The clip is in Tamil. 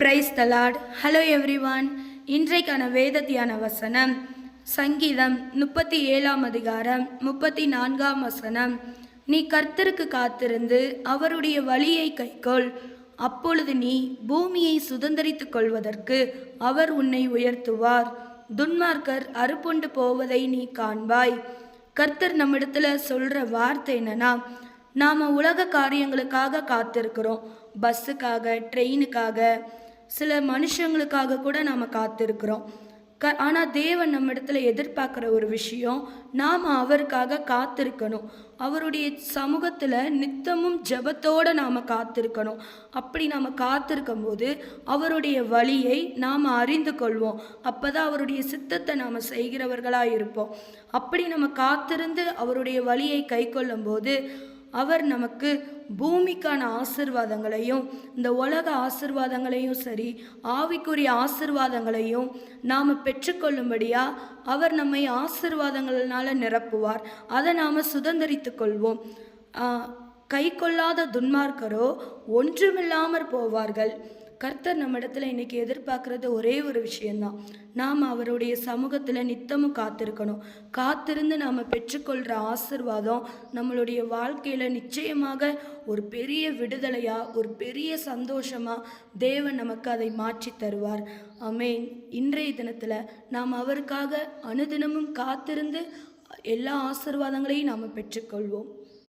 Praise the Lord. Hello everyone. இன்றைக்கான வேத தியான வசனம் சங்கீதம் 37 அதிகாரம் 34 வசனம். நீ கர்த்தருக்கு காத்திருந்து அவருடைய வழியை கைக்கொள், அப்பொழுது நீ பூமியை சுதந்தரித்துக் கொள்வதற்கு அவர் உன்னை உயர்த்துவார். துன்மார்க்கர் அறுப்புண்டு போவதை நீ காண்பாய். கர்த்தர் நம்மிடத்துல சொல்ற வார்த்தை என்னன்னா, நாம் உலக காரியங்களுக்காக காத்திருக்கிறோம். பஸ்ஸுக்காக, ட்ரெயினுக்காக, சில மனுஷங்களுக்காக கூட நாம் காத்திருக்கிறோம். ஆனால் தேவன் நம்ம இடத்துல எதிர்பார்க்குற ஒரு விஷயம், நாம் அவருக்காக காத்திருக்கணும். அவருடைய சமூகத்தில் நித்தமும் ஜெபத்தோடு நாம் காத்திருக்கணும். அப்படி நாம் காத்திருக்கும் போது அவருடைய வழியை நாம் அறிந்து கொள்வோம். அப்போ தான் அவருடைய சித்தத்தை நாம் செய்கிறவர்களாக இருப்போம். அப்படி நம்ம காத்திருந்து அவருடைய வழியை கை கொள்ளும் போது அவர் நமக்கு பூமிக்கான ஆசீர்வாதங்களையும், இந்த உலக ஆசீர்வாதங்களையும் சரி, ஆவிக்குரிய ஆசீர்வாதங்களையும் நாம் பெற்றுக்கொள்ளும்படியாக அவர் நம்மை ஆசீர்வாதங்களால் நிரப்புவார். அதை நாம் சுதந்திரித்து கொள்வோம். கை கொள்ளாத துன்மார்க்கரோ ஒன்றுமில்லாமற் போவார்கள். கர்த்தர் நம்ம இடத்துல இன்னைக்கு எதிர்பார்க்கறது ஒரே ஒரு விஷயந்தான், நாம் அவருடைய சமூகத்தில் நித்தமும் காத்திருக்கணும். காத்திருந்து நாம் பெற்றுக்கொள்கிற ஆசீர்வாதம் நம்மளுடைய வாழ்க்கையில் நிச்சயமாக ஒரு பெரிய விடுதலையாக, ஒரு பெரிய சந்தோஷமாக தேவன் நமக்கு அதை மாற்றி தருவார். ஆமென். இன்றைய தினத்தில் நாம் அவருக்காக அனுதினமும் காத்திருந்து எல்லா ஆசீர்வாதங்களையும் நாம் பெற்றுக்கொள்வோம்.